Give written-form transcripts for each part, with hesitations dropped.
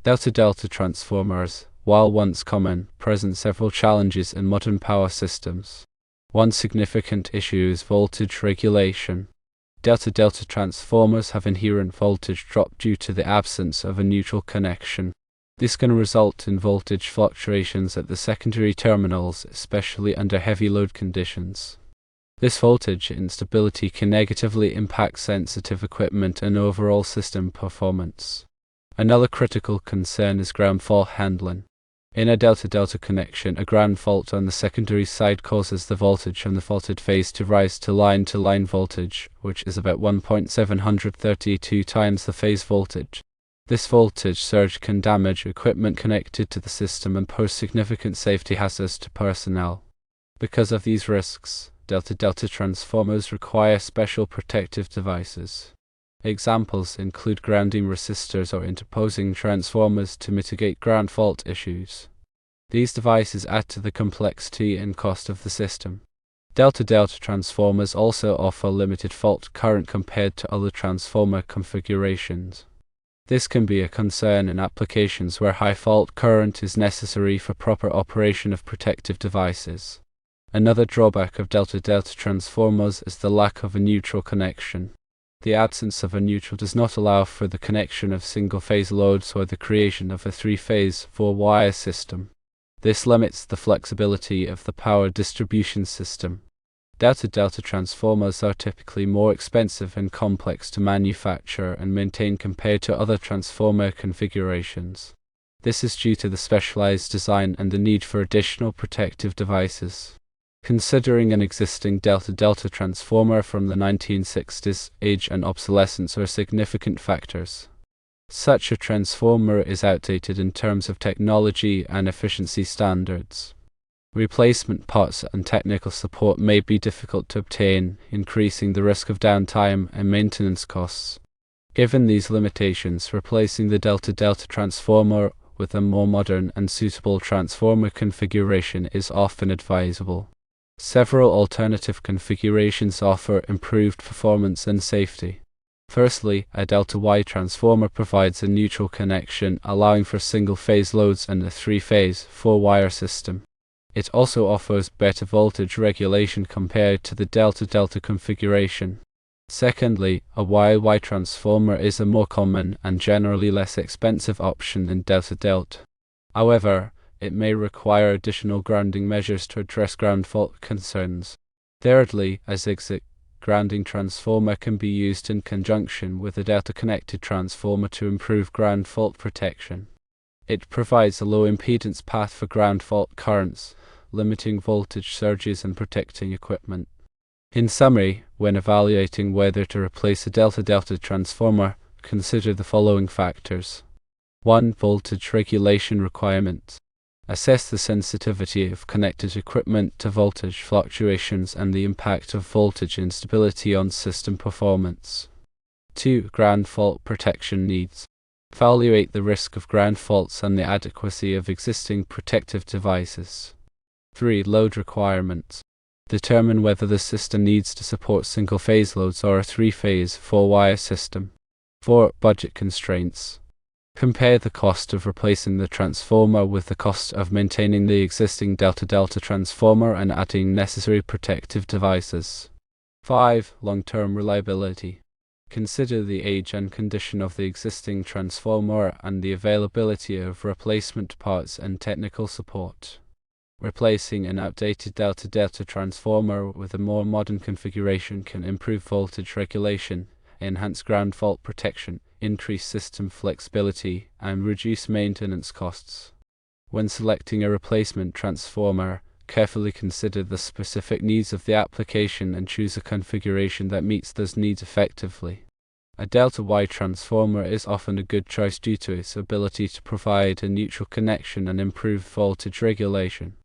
Delta-delta transformers, while once common, present several challenges in modern power systems. One significant issue is voltage regulation. Delta-delta transformers have inherent voltage drop due to the absence of a neutral connection. This can result in voltage fluctuations at the secondary terminals, especially under heavy load conditions. This voltage instability can negatively impact sensitive equipment and overall system performance. Another critical concern is ground fault handling. In a delta-delta connection, a ground fault on the secondary side causes the voltage on the faulted phase to rise to line voltage, which is about 1.732 times the phase voltage. This voltage surge can damage equipment connected to the system and pose significant safety hazards to personnel. Because of these risks, delta-delta transformers require special protective devices. Examples include grounding resistors or interposing transformers to mitigate ground fault issues. These devices add to the complexity and cost of the system. Delta-delta transformers also offer limited fault current compared to other transformer configurations. This can be a concern in applications where high fault current is necessary for proper operation of protective devices. Another drawback of delta-delta transformers is the lack of a neutral connection. The absence of a neutral does not allow for the connection of single-phase loads or the creation of a three-phase, four-wire system. This limits the flexibility of the power distribution system. Delta-delta transformers are typically more expensive and complex to manufacture and maintain compared to other transformer configurations. This is due to the specialized design and the need for additional protective devices. Considering an existing delta-delta transformer from the 1960s, age and obsolescence are significant factors. Such a transformer is outdated in terms of technology and efficiency standards. Replacement parts and technical support may be difficult to obtain, increasing the risk of downtime and maintenance costs. Given these limitations, replacing the delta-delta transformer with a more modern and suitable transformer configuration is often advisable. Several alternative configurations offer improved performance and safety. Firstly, a delta-wye transformer provides a neutral connection, allowing for single-phase loads and a three-phase, four-wire system. It also offers better voltage regulation compared to the delta-delta configuration. Secondly, a wye-wye transformer is a more common and generally less expensive option than delta-delta. However, it may require additional grounding measures to address ground fault concerns. Thirdly, a zigzag grounding transformer can be used in conjunction with a delta-connected transformer to improve ground fault protection. It provides a low-impedance path for ground fault currents, limiting voltage surges and protecting equipment. In summary, when evaluating whether to replace a delta-delta transformer, consider the following factors. 1. Voltage regulation requirements. Assess the sensitivity of connected equipment to voltage fluctuations and the impact of voltage instability on system performance. 2. Ground fault protection needs. Evaluate the risk of ground faults and the adequacy of existing protective devices. 3. Load requirements. Determine whether the system needs to support single-phase loads or a three-phase, four-wire system. 4. Budget constraints. Compare the cost of replacing the transformer with the cost of maintaining the existing delta-delta transformer and adding necessary protective devices. 5. Long-term reliability. Consider the age and condition of the existing transformer and the availability of replacement parts and technical support. Replacing an outdated delta-delta transformer with a more modern configuration can improve voltage regulation, enhance ground fault protection, increase system flexibility, and reduce maintenance costs. When selecting a replacement transformer, carefully consider the specific needs of the application and choose a configuration that meets those needs effectively. A delta-wye transformer is often a good choice due to its ability to provide a neutral connection and improve voltage regulation.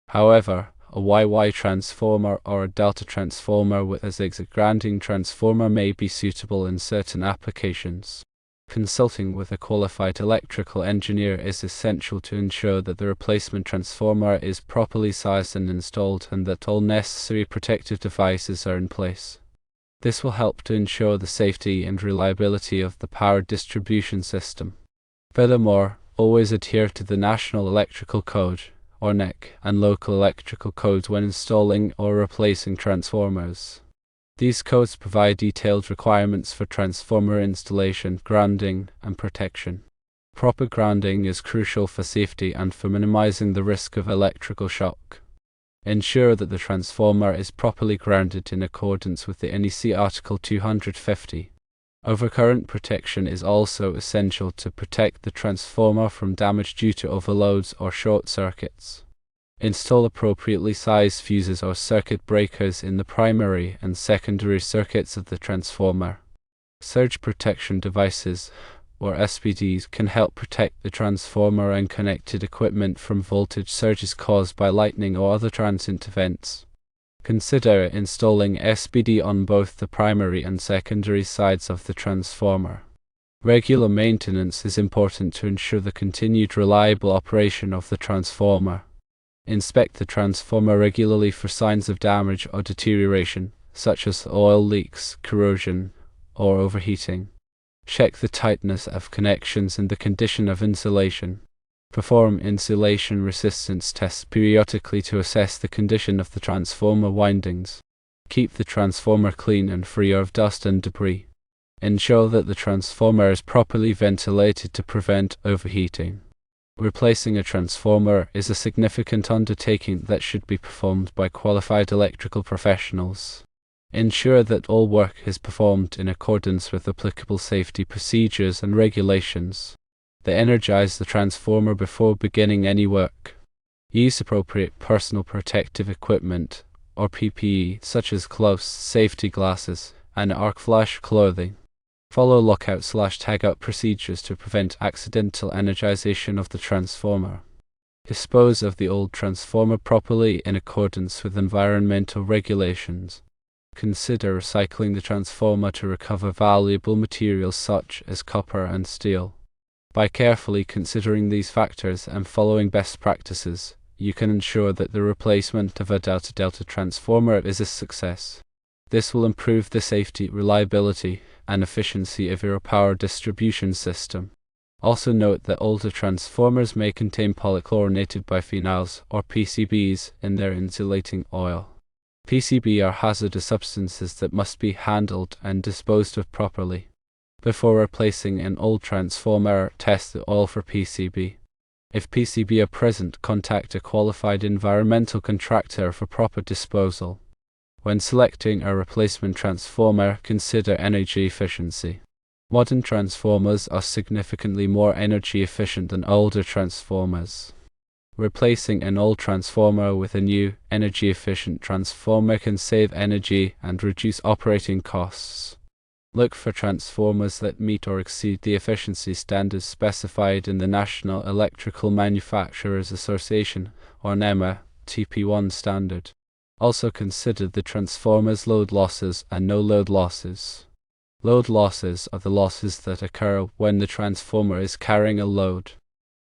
However, a wye-wye transformer or a delta transformer with a zigzag grounding transformer may be suitable in certain applications. Consulting with a qualified electrical engineer is essential to ensure that the replacement transformer is properly sized and installed and that all necessary protective devices are in place. This will help to ensure the safety and reliability of the power distribution system. Furthermore, Always adhere to the National Electrical Code, or NEC, and local electrical codes when installing or replacing transformers. These codes provide detailed requirements for transformer installation, grounding, and protection. Proper grounding is crucial for safety and for minimizing the risk of electrical shock. Ensure that the transformer is properly grounded in accordance with the NEC Article 250. Overcurrent protection is also essential to protect the transformer from damage due to overloads or short circuits. Install appropriately sized fuses or circuit breakers in the primary and secondary circuits of the transformer. Surge protection devices, or SPDs, can help protect the transformer and connected equipment from voltage surges caused by lightning or other transient events. Consider installing SPD on both the primary and secondary sides of the transformer. Regular maintenance is important to ensure the continued reliable operation of the transformer. Inspect the transformer regularly for signs of damage or deterioration, such as oil leaks, corrosion, or overheating. Check the tightness of connections and the condition of insulation. Perform insulation resistance tests periodically to assess the condition of the transformer windings. Keep the transformer clean and free of dust and debris. Ensure that the transformer is properly ventilated to prevent overheating. Replacing a transformer is a significant undertaking that should be performed by qualified electrical professionals. Ensure that all work is performed in accordance with applicable safety procedures and regulations. Energize the transformer before beginning any work. Use appropriate personal protective equipment, or PPE, such as gloves, safety glasses, and arc flash clothing. Follow lockout/tagout procedures to prevent accidental energization of the transformer. Dispose of the old transformer properly in accordance with environmental regulations. Consider recycling the transformer to recover valuable materials such as copper and steel. By carefully considering these factors and following best practices, you can ensure that the replacement of a delta-delta transformer is a success. This will improve the safety, reliability, and efficiency of your power distribution system. Also note that older transformers may contain polychlorinated biphenyls, or PCBs, in their insulating oil. PCB are hazardous substances that must be handled and disposed of properly. Before replacing an old transformer, test the oil for PCB. If PCB are present, contact a qualified environmental contractor for proper disposal. When selecting a replacement transformer, consider energy efficiency. Modern transformers are significantly more energy efficient than older transformers. Replacing an old transformer with a new, energy-efficient transformer can save energy and reduce operating costs. Look for transformers that meet or exceed the efficiency standards specified in the National Electrical Manufacturers Association, or NEMA, TP1 standard. Also consider the transformer's load losses and no-load losses. Load losses are the losses that occur when the transformer is carrying a load.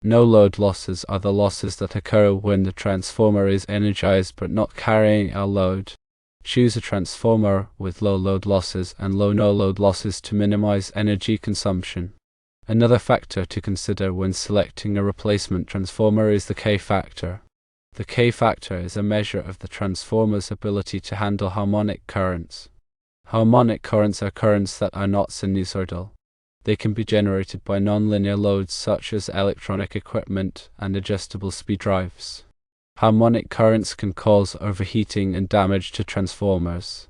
No-load losses are the losses that occur when the transformer is energized but not carrying a load. Choose a transformer with low load losses and low no-load losses to minimize energy consumption. Another factor to consider when selecting a replacement transformer is the K-factor. The K-factor is a measure of the transformer's ability to handle harmonic currents. Harmonic currents are currents that are not sinusoidal. They can be generated by nonlinear loads such as electronic equipment and adjustable speed drives. Harmonic currents can cause overheating and damage to transformers.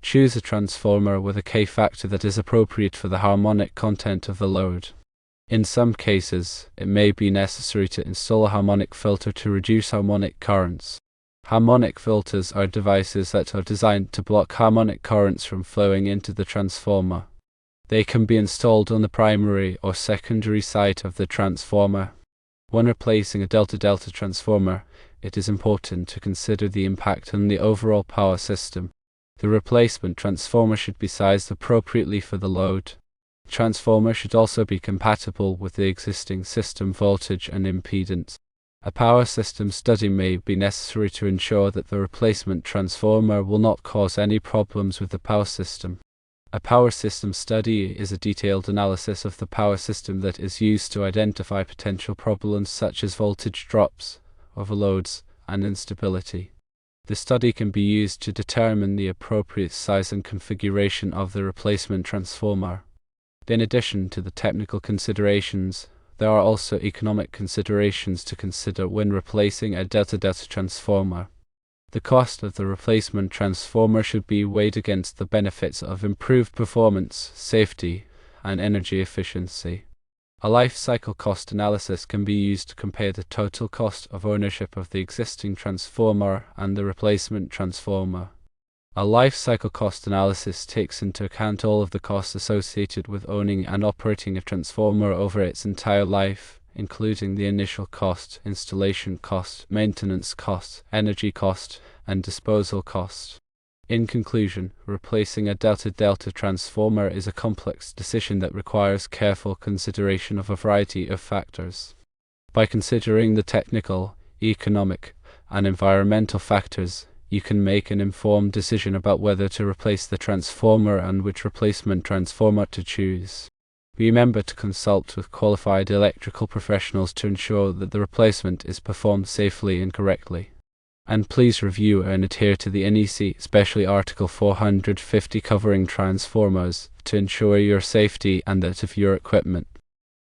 Choose a transformer with a K-factor that is appropriate for the harmonic content of the load. In some cases, it may be necessary to install a harmonic filter to reduce harmonic currents. Harmonic filters are devices that are designed to block harmonic currents from flowing into the transformer. They can be installed on the primary or secondary side of the transformer. When replacing a delta-delta transformer, it is important to consider the impact on the overall power system. The replacement transformer should be sized appropriately for the load. The transformer should also be compatible with the existing system voltage and impedance. A power system study may be necessary to ensure that the replacement transformer will not cause any problems with the power system. A power system study is a detailed analysis of the power system that is used to identify potential problems such as voltage drops, overloads, and instability. The study can be used to determine the appropriate size and configuration of the replacement transformer. In addition to the technical considerations, there are also economic considerations to consider when replacing a delta-delta transformer. The cost of the replacement transformer should be weighed against the benefits of improved performance, safety, and energy efficiency. A life cycle cost analysis can be used to compare the total cost of ownership of the existing transformer and the replacement transformer. A life cycle cost analysis takes into account all of the costs associated with owning and operating a transformer over its entire life, including the initial cost, installation cost, maintenance cost, energy cost, and disposal cost. In conclusion, replacing a delta-delta transformer is a complex decision that requires careful consideration of a variety of factors. By considering the technical, economic, and environmental factors, you can make an informed decision about whether to replace the transformer and which replacement transformer to choose. Remember to consult with qualified electrical professionals to ensure that the replacement is performed safely and correctly. And please review and adhere to the NEC, especially Article 450 covering transformers, to ensure your safety and that of your equipment.